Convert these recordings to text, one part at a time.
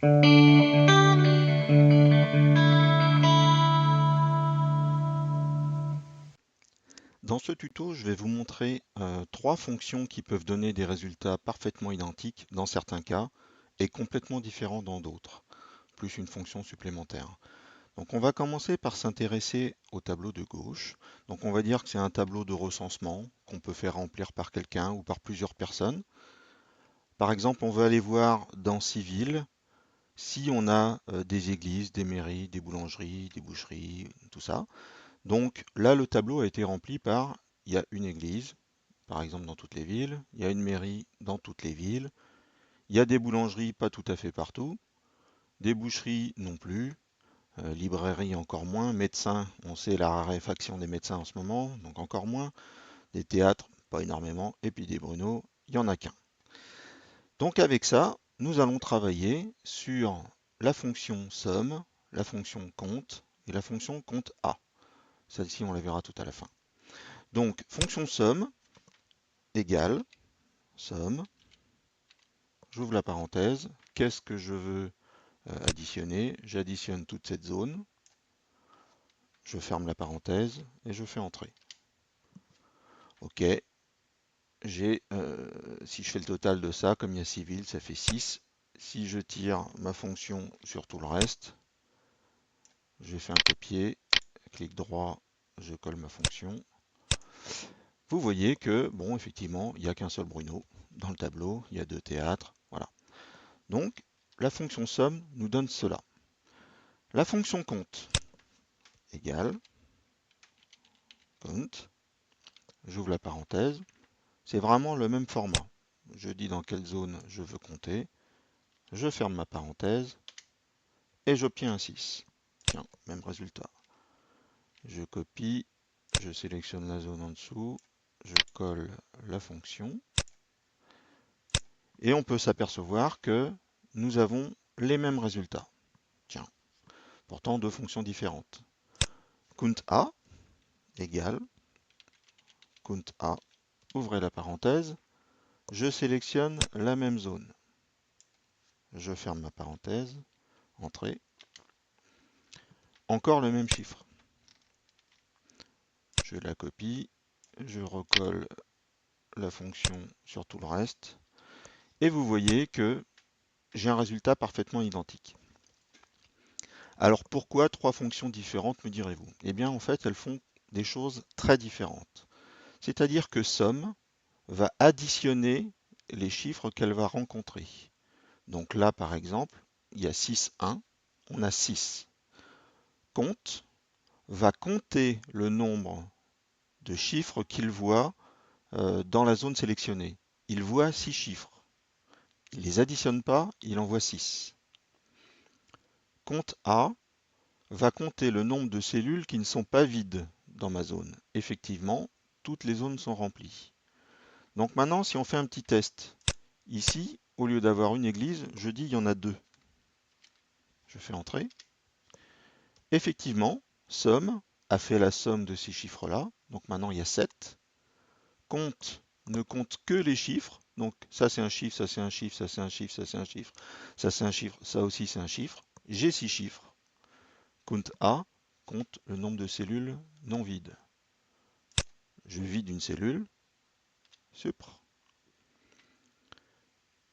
Dans ce tuto, je vais vous montrer trois fonctions qui peuvent donner des résultats parfaitement identiques dans certains cas et complètement différents dans d'autres, plus une fonction supplémentaire. Donc on va commencer par s'intéresser au tableau de gauche. Donc on va dire que c'est un tableau de recensement qu'on peut faire remplir par quelqu'un ou par plusieurs personnes. Par exemple, on veut aller voir dans civil si on a des églises, des mairies, des boulangeries, des boucheries, tout ça. Donc là, le tableau a été rempli par, il y a une église, par exemple dans toutes les villes, il y a une mairie dans toutes les villes, il y a des boulangeries pas tout à fait partout, des boucheries non plus, librairies encore moins, médecins, on sait la raréfaction des médecins en ce moment, donc encore moins, des théâtres, pas énormément, et puis des Bruno, il n'y en a qu'un. Donc avec ça, nous allons travailler sur la fonction somme, la fonction compte et la fonction compte A. Celle-ci, on la verra tout à la fin. Donc, fonction somme égale somme, j'ouvre la parenthèse, qu'est-ce que je veux additionner? J'additionne toute cette zone, je ferme la parenthèse et je fais entrer. Ok, si je fais le total de ça, comme il y a civil, ça fait 6. Si je tire ma fonction sur tout le reste, je fais un copier, clic droit, je colle ma fonction. Vous voyez que, bon, effectivement, il n'y a qu'un seul Bruno dans le tableau, il y a deux théâtres, voilà. Donc, la fonction somme nous donne cela. La fonction compte égale count, j'ouvre la parenthèse, c'est vraiment le même format. Je dis dans quelle zone je veux compter, je ferme ma parenthèse et j'obtiens un 6. Tiens, même résultat. Je copie, je sélectionne la zone en dessous, je colle la fonction et on peut s'apercevoir que nous avons les mêmes résultats. Tiens, pourtant deux fonctions différentes. Count A égale count A, ouvrez la parenthèse, je sélectionne la même zone. Je ferme ma parenthèse, entrée. Encore le même chiffre. Je la copie, je recolle la fonction sur tout le reste. Et vous voyez que j'ai un résultat parfaitement identique. Alors pourquoi trois fonctions différentes, me direz-vous? Eh bien en fait elles font des choses très différentes. C'est-à-dire que somme va additionner les chiffres qu'elle va rencontrer. Donc là par exemple, il y a 6, 1, on a 6. Compte va compter le nombre de chiffres qu'il voit dans la zone sélectionnée. Il voit 6 chiffres. Il ne les additionne pas, il en voit 6. Compte A va compter le nombre de cellules qui ne sont pas vides dans ma zone. Effectivement, toutes les zones sont remplies. Donc maintenant, si on fait un petit test, ici, au lieu d'avoir une église, je dis il y en a deux. Je fais entrer. Effectivement, somme a fait la somme de ces chiffres-là. Donc maintenant, il y a 7. Compte ne compte que les chiffres. Donc ça c'est un chiffre, ça c'est un chiffre, ça c'est un chiffre, ça c'est un chiffre, ça c'est un chiffre, ça aussi c'est un chiffre. J'ai 6 chiffres. Count A compte le nombre de cellules non vides. Je vide une cellule. Supr.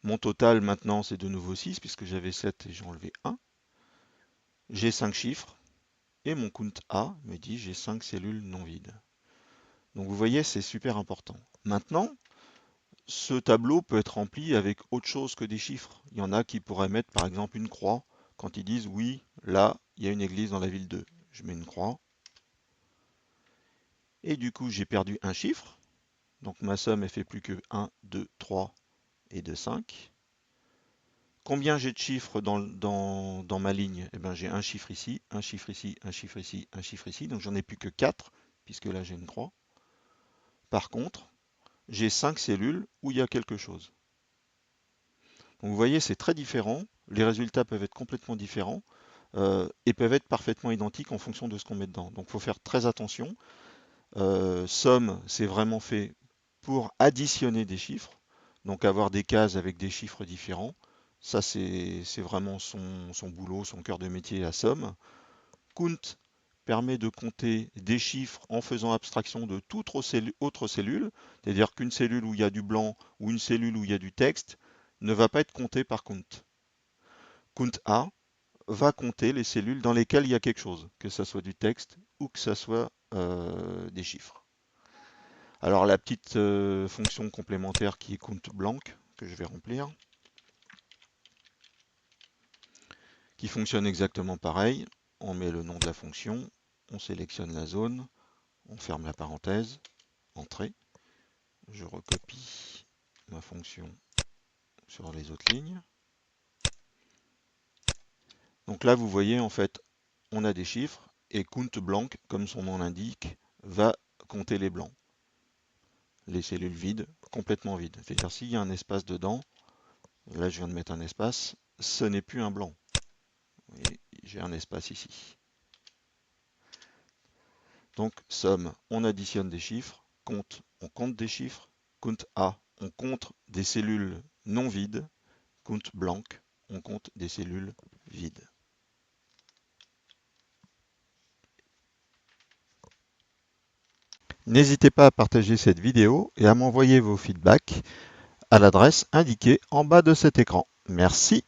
Mon total maintenant c'est de nouveau 6 puisque j'avais 7 et j'ai enlevé 1. J'ai 5 chiffres et mon count A me dit j'ai 5 cellules non vides. Donc vous voyez c'est super important. Maintenant, ce tableau peut être rempli avec autre chose que des chiffres. Il y en a qui pourraient mettre par exemple une croix quand ils disent oui, là, il y a une église dans la ville 2. Je mets une croix. Et du coup, j'ai perdu un chiffre. Donc ma somme, elle fait plus que 1, 2, 3 et 2, 5. Combien j'ai de chiffres dans ma ligne? Eh bien, j'ai un chiffre ici, un chiffre ici, un chiffre ici, un chiffre ici. Donc j'en ai plus que 4, puisque là j'ai une croix. Par contre, j'ai 5 cellules où il y a quelque chose. Donc vous voyez, c'est très différent. Les résultats peuvent être complètement différents et peuvent être parfaitement identiques en fonction de ce qu'on met dedans. Donc il faut faire très attention. Somme, c'est vraiment fait pour additionner des chiffres, donc avoir des cases avec des chiffres différents. Ça, c'est vraiment son boulot, son cœur de métier, la somme. Count permet de compter des chiffres en faisant abstraction de toute autre cellule, c'est-à-dire qu'une cellule où il y a du blanc ou une cellule où il y a du texte ne va pas être comptée par count. Count A va compter les cellules dans lesquelles il y a quelque chose, que ce soit du texte ou que ce soit des chiffres. Alors la petite fonction complémentaire qui est count blanc, que je vais remplir, qui fonctionne exactement pareil. On met le nom de la fonction, on sélectionne la zone, on ferme la parenthèse, entrée. Je recopie ma fonction sur les autres lignes. Donc là, vous voyez, en fait, on a des chiffres et count blanc, comme son nom l'indique, va compter les blancs. Les cellules vides, complètement vides. C'est-à-dire s'il y a un espace dedans, là je viens de mettre un espace, ce n'est plus un blanc. Et j'ai un espace ici. Donc somme, on additionne des chiffres, compte, on compte des chiffres, count A, on compte des cellules non vides, count blanc, on compte des cellules vides. N'hésitez pas à partager cette vidéo et à m'envoyer vos feedbacks à l'adresse indiquée en bas de cet écran. Merci.